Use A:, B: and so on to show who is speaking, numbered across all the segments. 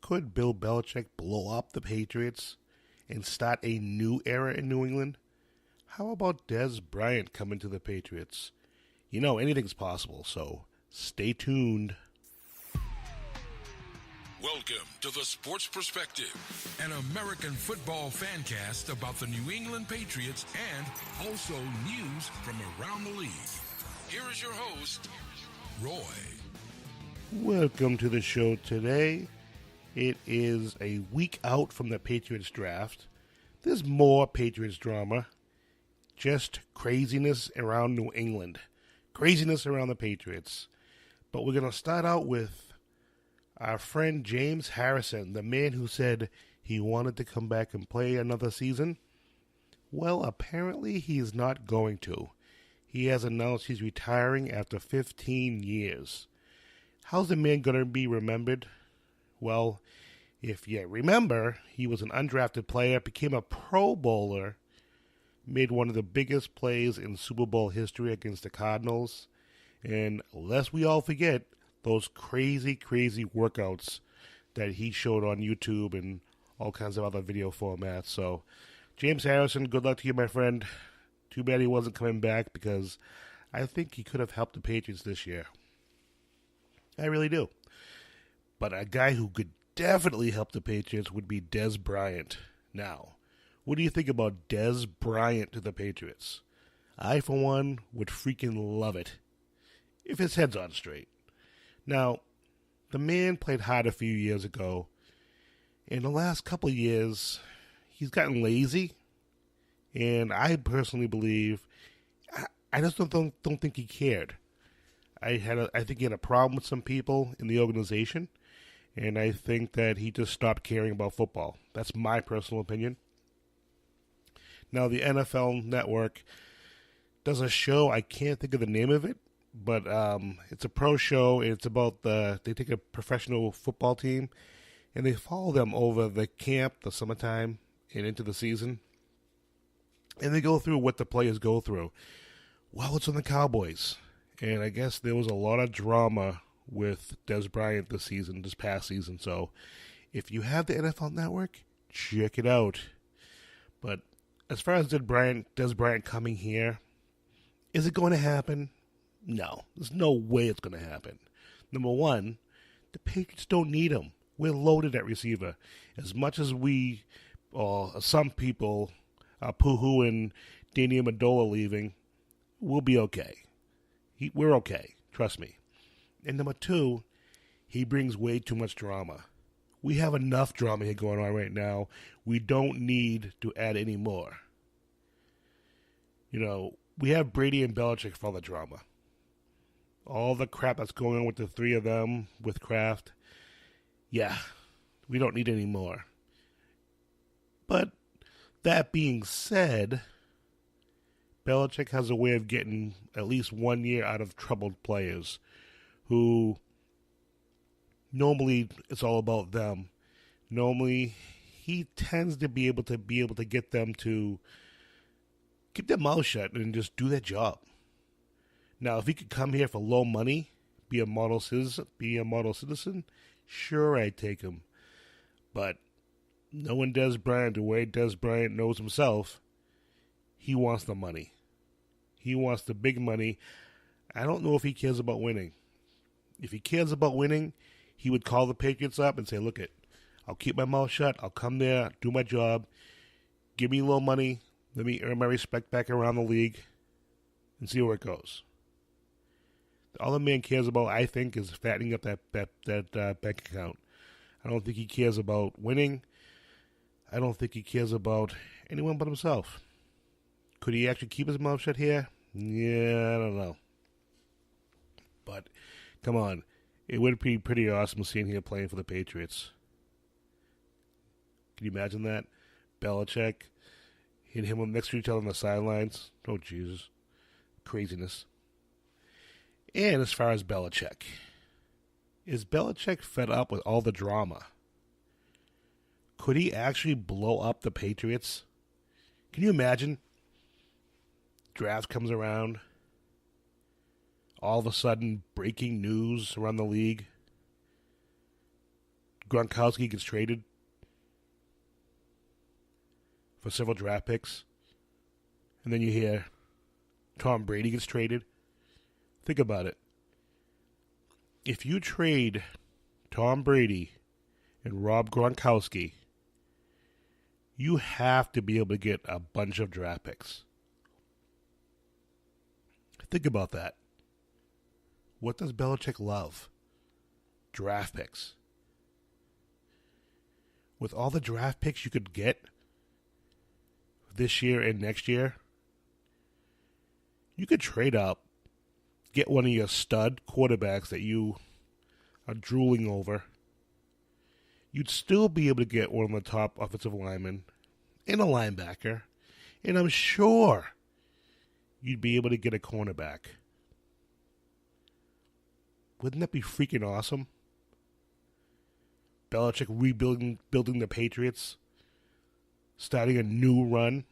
A: Could Bill Belichick blow up the Patriots and start a new era in New England? How about Dez Bryant coming to the Patriots? You know, anything's possible, so stay tuned.
B: Welcome to The Sports Perspective, an American football fancast about the New England Patriots and also news from around the league. Here is your host, Roy.
A: Welcome to the show today. It is a week out from the Patriots draft. There's more Patriots drama. Just craziness around New England. Craziness around the Patriots. But we're going to start out with our friend James Harrison, the man who said he wanted to come back and play another season. Well, apparently he's not going to. He has announced he's retiring after 15 years. How's the man going to be remembered? Well, if you remember, he was an undrafted player, became a Pro Bowler, made one of the biggest plays in Super Bowl history against the Cardinals, and lest we all forget those crazy workouts that he showed on YouTube and all kinds of other video formats. So, James Harrison, good luck to you, my friend. Too bad he wasn't coming back because I think he could have helped the Patriots this year. I really do. But a guy who could definitely help the Patriots would be Dez Bryant. Now, what do you think about Dez Bryant to the Patriots? I, for one, would freaking love it if his head's on straight. Now, the man played hard a few years ago. In the last couple of years, he's gotten lazy. And I personally believe, I just don't think he cared. I think he had a problem with some people in the organization. And I think that he just stopped caring about football. That's my personal opinion. Now, the NFL Network does a show, I can't think of the name of it, but it's a pro show. It's about they take a professional football team, and they follow them over the camp, the summertime, and into the season. And they go through what the players go through. Well, it's on the Cowboys. And I guess there was a lot of drama with Dez Bryant this past season. So if you have the NFL Network, check it out. But as far as Dez Bryant coming here, is it going to happen? No. There's no way it's going to happen. Number one, the Patriots don't need him. We're loaded at receiver. As much as some people are poo-hooing Danny Amendola leaving, we'll be okay. We're okay. Trust me. And number two, he brings way too much drama. We have enough drama here going on right now. We don't need to add any more. You know, we have Brady and Belichick for all the drama. All the crap that's going on with the three of them, with Kraft. Yeah, we don't need any more. But that being said, Belichick has a way of getting at least 1 year out of troubled players who normally it's all about them. Normally, he tends to be able to get them to keep their mouth shut and just do their job. Now, if he could come here for low money, be a model citizen, sure, I'd take him. But knowing Dez Bryant the way Dez Bryant knows himself, he wants the money. He wants the big money. I don't know if he cares about winning. If he cares about winning, he would call the Patriots up and say, look I'll keep my mouth shut. I'll come there, do my job. Give me a little money. Let me earn my respect back around the league and see where it goes. All the man cares about, I think, is fattening up that bank account. I don't think he cares about winning. I don't think he cares about anyone but himself. Could he actually keep his mouth shut here? Yeah, I don't know. But, come on. It would be pretty awesome seeing him playing for the Patriots. Can you imagine that? Belichick, hit him next to each other on the sidelines. Oh, Jesus. Craziness. And as far as Belichick, is Belichick fed up with all the drama? Could he actually blow up the Patriots? Can you imagine? Draft comes around. All of a sudden, breaking news around the league. Gronkowski gets traded for several draft picks. And then you hear Tom Brady gets traded. Think about it. If you trade Tom Brady and Rob Gronkowski, you have to be able to get a bunch of draft picks. Think about that. What does Belichick love? Draft picks. With all the draft picks you could get this year and next year, you could trade up, get one of your stud quarterbacks that you are drooling over. You'd still be able to get one of the top offensive linemen and a linebacker, and I'm sure you'd be able to get a cornerback. Wouldn't that be freaking awesome? Belichick building the Patriots, starting a new run.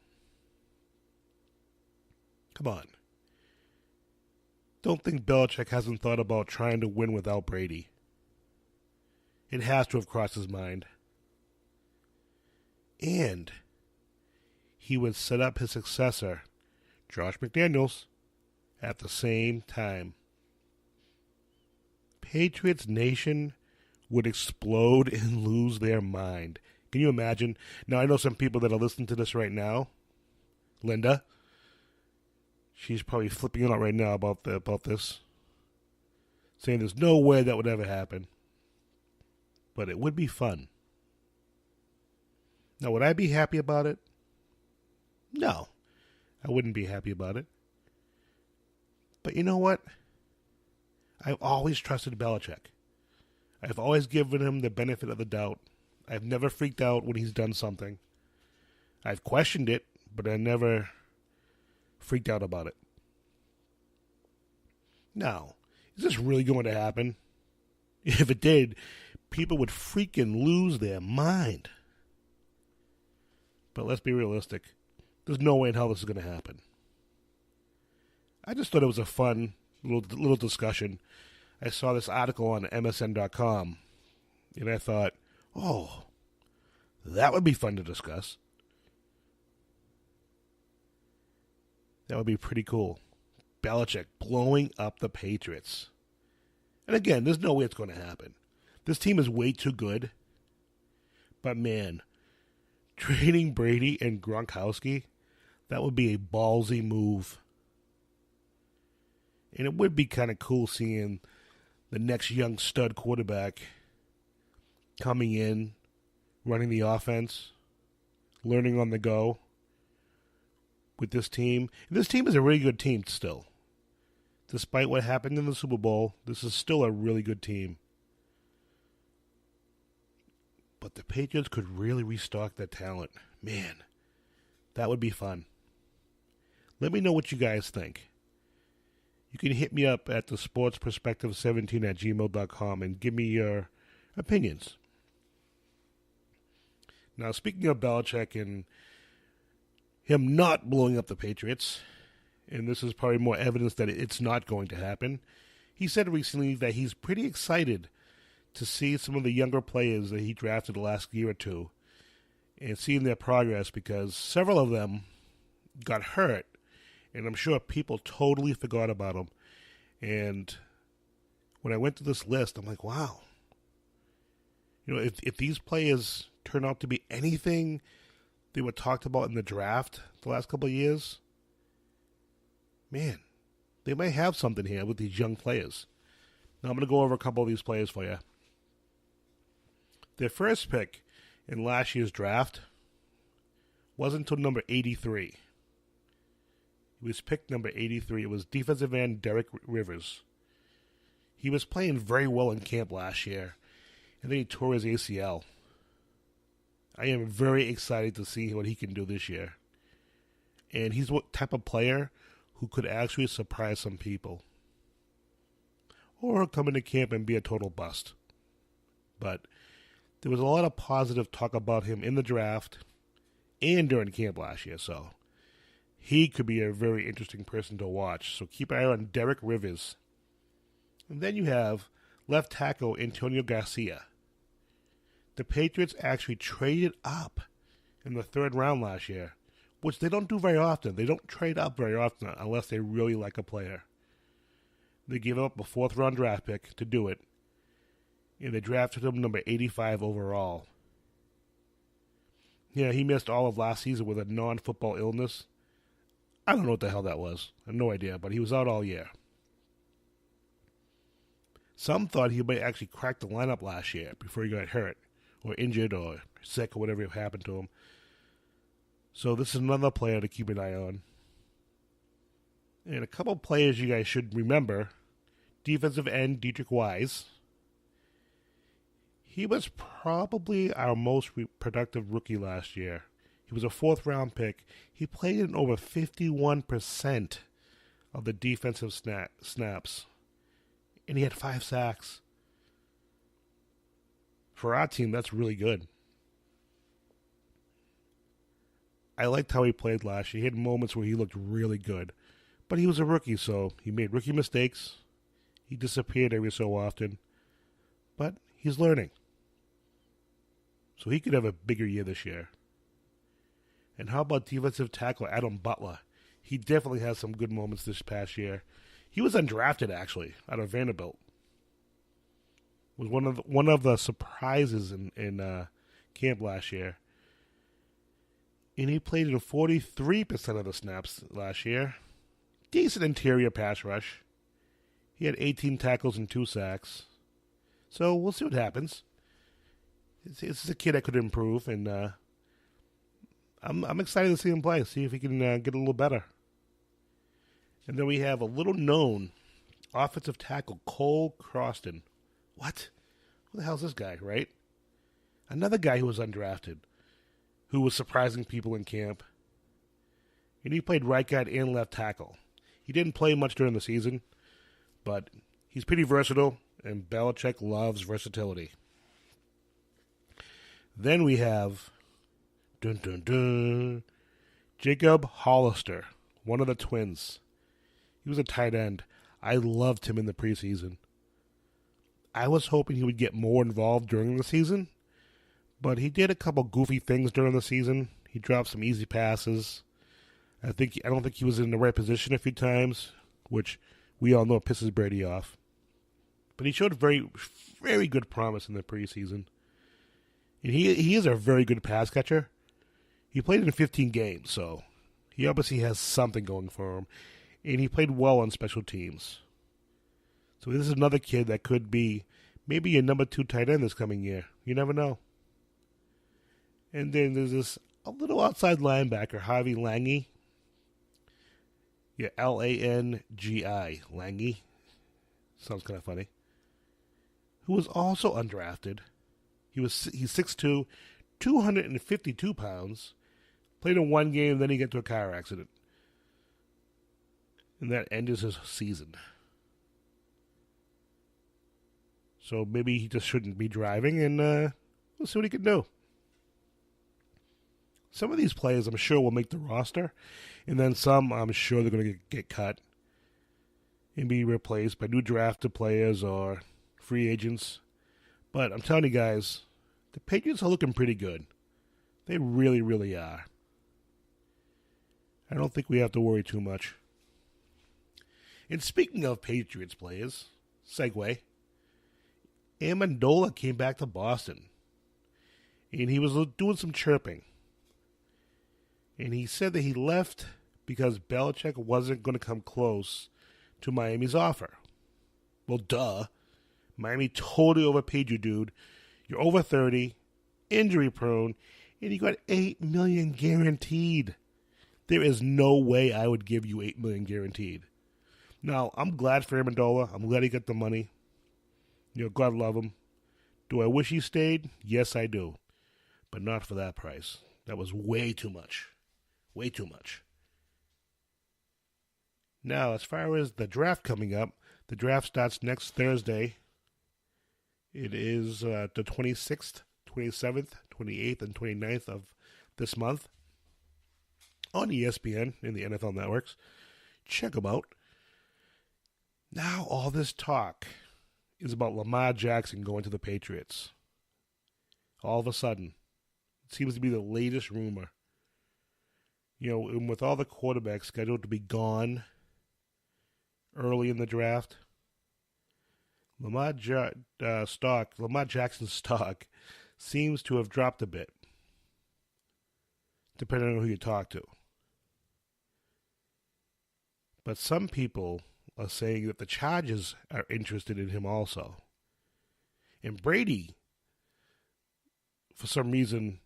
A: Come on. Don't think Belichick hasn't thought about trying to win without Brady. It has to have crossed his mind. And he would set up his successor, Josh McDaniels, at the same time. Patriots Nation would explode and lose their mind. Can you imagine? Now, I know some people that are listening to this right now. Linda, she's probably flipping out right now about this, saying there's no way that would ever happen. But it would be fun. Now, would I be happy about it? No, I wouldn't be happy about it. But you know what? I've always trusted Belichick. I've always given him the benefit of the doubt. I've never freaked out when he's done something. I've questioned it, but I never freaked out about it. Now, is this really going to happen? If it did, people would freaking lose their mind. But let's be realistic. There's no way in hell this is going to happen. I just thought it was a fun little discussion. I saw this article on MSN.com, and I thought, oh, that would be fun to discuss. That would be pretty cool. Belichick blowing up the Patriots. And again, there's no way it's going to happen. This team is way too good. But man, trading Brady and Gronkowski, that would be a ballsy move. And it would be kind of cool seeing the next young stud quarterback coming in, running the offense, learning on the go with this team. And this team is a really good team still. Despite what happened in the Super Bowl, this is still a really good team. But the Patriots could really restock that talent. Man, that would be fun. Let me know what you guys think. You can hit me up at the sportsperspective17@gmail.com and give me your opinions. Now, speaking of Belichick and him not blowing up the Patriots, and this is probably more evidence that it's not going to happen, he said recently that he's pretty excited to see some of the younger players that he drafted the last year or two and seeing their progress because several of them got hurt. And I'm sure people totally forgot about him. And when I went to this list, I'm like, wow. You know, if these players turn out to be anything they were talked about in the draft the last couple of years, man, they might have something here with these young players. Now I'm going to go over a couple of these players for you. Their first pick in last year's draft wasn't until number 83. He was picked number 83. It was defensive end Derek Rivers. He was playing very well in camp last year, and then he tore his ACL. I am very excited to see what he can do this year. And he's what type of player who could actually surprise some people. Or come into camp and be a total bust. But there was a lot of positive talk about him in the draft and during camp last year, so he could be a very interesting person to watch. So keep an eye on Derek Rivers. And then you have left tackle Antonio Garcia. the Patriots actually traded up in the third round last year, which they don't do very often. They don't trade up very often unless they really like a player. They gave up a fourth-round draft pick to do it, and they drafted him number 85 overall. Yeah, he missed all of last season with a non-football illness. I don't know what the hell that was. I have no idea, but he was out all year. Some thought he might actually crack the lineup last year before he got hurt or injured or sick or whatever happened to him. So this is another player to keep an eye on. And a couple players you guys should remember. Defensive end Dietrich Wise. He was probably our most productive rookie last year. He was a fourth-round pick. He played in over 51% of the defensive snaps. And he had 5 sacks. For our team, that's really good. I liked how he played last year. He had moments where he looked really good. But he was a rookie, so he made rookie mistakes. He disappeared every so often. But he's learning. So he could have a bigger year this year. And how about defensive tackle Adam Butler? He definitely has some good moments this past year. He was undrafted, actually, out of Vanderbilt. Was one of the surprises in camp last year. And he played in 43% of the snaps last year. Decent interior pass rush. He had 18 tackles and 2 sacks. So we'll see what happens. This is a kid that could improve, and I'm excited to see him play, see if he can get a little better. And then we have a little-known offensive tackle, Cole Croston. What? Who the hell's this guy, right? Another guy who was undrafted, who was surprising people in camp. And he played right guard and left tackle. He didn't play much during the season, but he's pretty versatile, and Belichick loves versatility. Then we have Jacob Hollister, one of the twins. He was a tight end. I loved him in the preseason. I was hoping he would get more involved during the season, but he did a couple goofy things during the season. He dropped some easy passes. I don't think he was in the right position a few times, which we all know pisses Brady off. But he showed very, very good promise in the preseason. And he is a very good pass catcher. He played in 15 games, so he obviously has something going for him. And he played well on special teams. So this is another kid that could be maybe a number 2 tight end this coming year. You never know. And then there's this a little outside linebacker, Harvey Langi. Yeah, Langi. Langi. Sounds kind of funny. Who was also undrafted. He's 6'2", 252 pounds. Played in one game, then he got into a car accident. And that ended his season. So maybe he just shouldn't be driving, and we'll see what he can do. Some of these players I'm sure will make the roster, and then some I'm sure they're going to get cut and be replaced by new drafted players or free agents. But I'm telling you guys, the Patriots are looking pretty good. They really, really are. I don't think we have to worry too much. And speaking of Patriots players, segue, Amendola came back to Boston. And he was doing some chirping. And he said that he left because Belichick wasn't going to come close to Miami's offer. Well, duh. Miami totally overpaid you, dude. You're over 30, injury prone, and you got $8 million guaranteed. There is no way I would give you $8 million guaranteed. Now, I'm glad for Amendola. I'm glad he got the money. God love him. Do I wish he stayed? Yes, I do. But not for that price. That was way too much. Way too much. Now, as far as the draft coming up, the draft starts next Thursday. It is the 26th, 27th, 28th, and 29th of this month on ESPN and the NFL networks. Check them out. Now all this talk is about Lamar Jackson going to the Patriots. All of a sudden. It seems to be the latest rumor. And with all the quarterbacks scheduled to be gone early in the draft, Lamar Jackson's stock seems to have dropped a bit, depending on who you talk to. But some people are saying that the Chargers are interested in him also. And Brady, for some reason,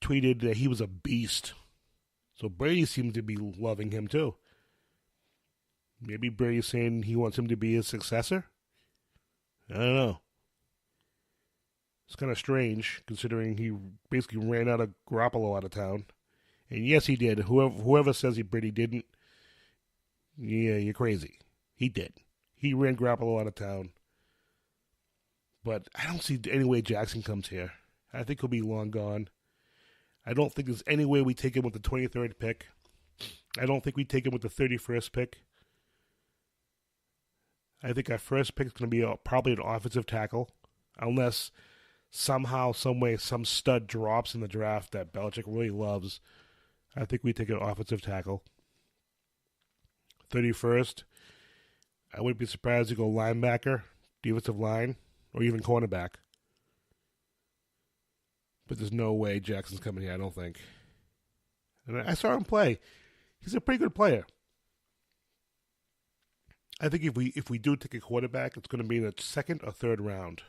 A: tweeted that he was a beast. So Brady seems to be loving him too. Maybe Brady's saying he wants him to be his successor? I don't know. It's kind of strange, considering he basically ran out of Garoppolo out of town. And yes, he did. Whoever says Brady didn't, yeah, you're crazy. He did. He ran Garoppolo out of town. But I don't see any way Jackson comes here. I think he'll be long gone. I don't think there's any way we take him with the 23rd pick. I don't think we take him with the 31st pick. I think our first pick is going to be probably an offensive tackle, unless somehow, someway, some stud drops in the draft that Belichick really loves. I think we take an offensive tackle. 31st, I wouldn't be surprised to go linebacker, defensive line, or even cornerback. But there's no way Jackson's coming here, I don't think. And I saw him play. He's a pretty good player. I think if we do take a quarterback, it's going to be in the second or third round.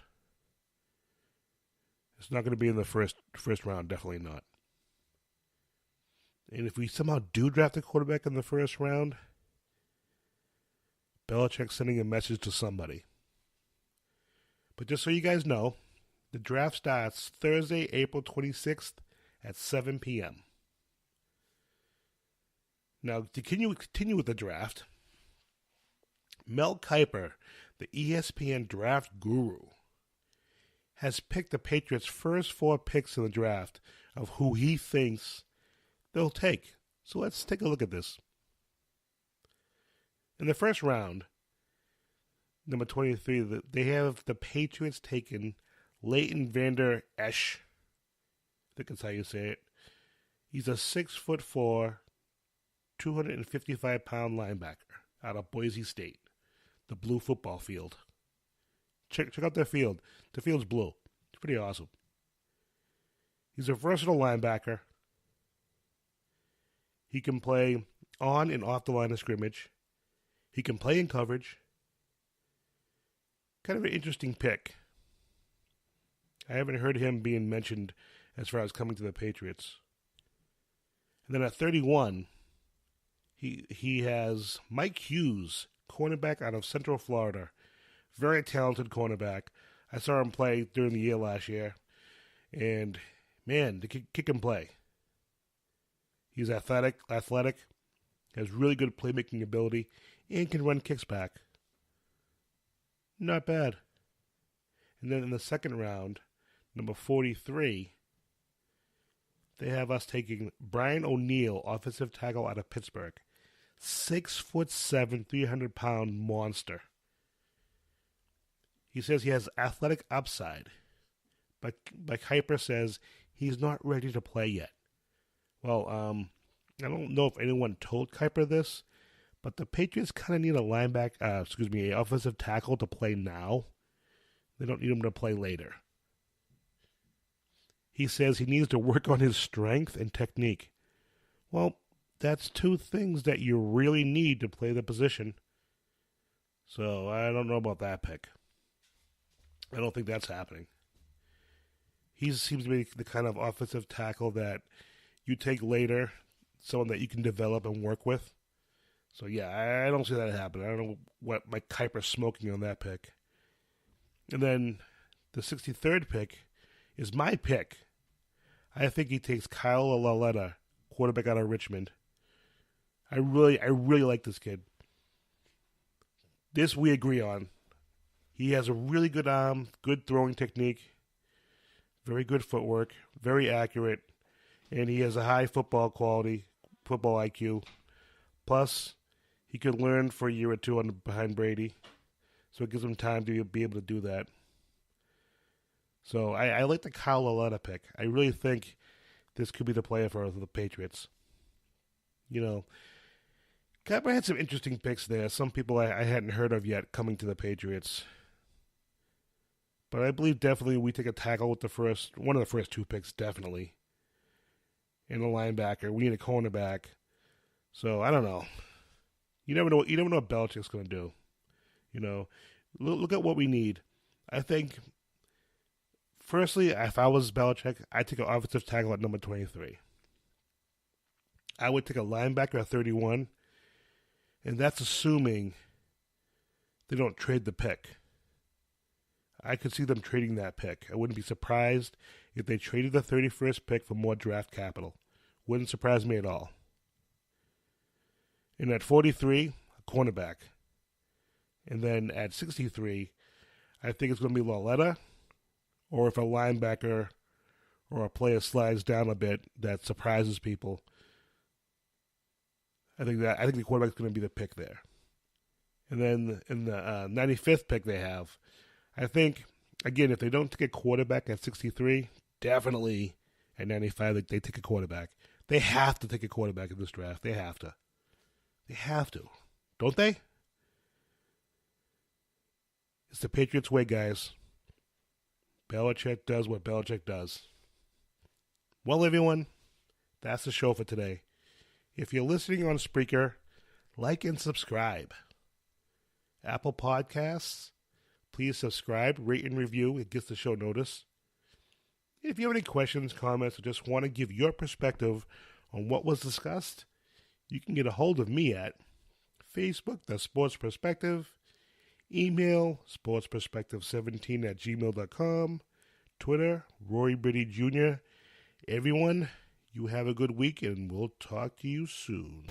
A: It's not going to be in the first round, definitely not. And if we somehow do draft a quarterback in the first round, Belichick's sending a message to somebody. But just so you guys know, the draft starts Thursday, April 26th at 7 p.m. Now, to continue with the draft, Mel Kiper, the ESPN draft guru, has picked the Patriots' first 4 picks in the draft of who he thinks they'll take. So let's take a look at this. In the first round, number 23, they have the Patriots taking Leighton Vander Esch. I think that's how you say it. He's a 6'4", 255-pound linebacker out of Boise State, the blue football field. Check out their field. The field's blue. It's pretty awesome. He's a versatile linebacker. He can play on and off the line of scrimmage. He can play in coverage. Kind of an interesting pick. I haven't heard him being mentioned as far as coming to the Patriots. And then at 31, he has Mike Hughes, cornerback out of Central Florida. Very talented cornerback. I saw him play during the year last year. And, man, the kid can play. He's athletic, has really good playmaking ability, and can run kicks back. Not bad. And then in the second round, number 43, they have us taking Brian O'Neill, offensive tackle out of Pittsburgh. 6'7", 300-pound monster. He says he has athletic upside, but Kiper says he's not ready to play yet. Well, I don't know if anyone told Kiper this, but the Patriots kind of need an offensive tackle to play now. They don't need him to play later. He says he needs to work on his strength and technique. Well, that's 2 things that you really need to play the position. So I don't know about that pick. I don't think that's happening. He seems to be the kind of offensive tackle that you take later, someone that you can develop and work with. So yeah, I don't see that happening. I don't know what Mike Kiper's smoking on that pick. And then the 63rd pick is my pick. I think he takes Kyle Lauletta, quarterback out of Richmond. I really like this kid. This we agree on. He has a really good arm, good throwing technique, very good footwork, very accurate, and he has a high football quality, football IQ. Plus, he could learn for a year or 2 behind Brady, so it gives him time to be able to do that. So I like the Kyle Lauletta pick. I really think this could be the player for the Patriots. Kiper had some interesting picks there. Some people I hadn't heard of yet coming to the Patriots. But I believe definitely we take a tackle with one of the first 2 picks, definitely. And a linebacker. We need a cornerback. So I don't know. You never know. You never know what Belichick's going to do. Look at what we need. I think, firstly, if I was Belichick, I'd take an offensive tackle at number 23. I would take a linebacker at 31, and that's assuming they don't trade the pick. I could see them trading that pick. I wouldn't be surprised if they traded the 31st pick for more draft capital. Wouldn't surprise me at all. And at 43, a cornerback. And then at 63, I think it's going to be Lauletta, or if a linebacker or a player slides down a bit that surprises people, I think the quarterback's going to be the pick there. And then in the 95th pick they have, I think, again, if they don't take a quarterback at 63, definitely at 95 they take a quarterback. They have to take a quarterback in this draft. They have to. They have to. Don't they? It's the Patriots way, guys. Belichick does what Belichick does. Well, everyone, that's the show for today. If you're listening on Spreaker, like and subscribe. Apple Podcasts, please subscribe, rate, and review. It gets the show notice. If you have any questions, comments, or just want to give your perspective on what was discussed, you can get a hold of me at Facebook, The Sports Perspective, email, sportsperspective17@gmail.com, Twitter, Rory Brady Jr. Everyone, you have a good week, and we'll talk to you soon.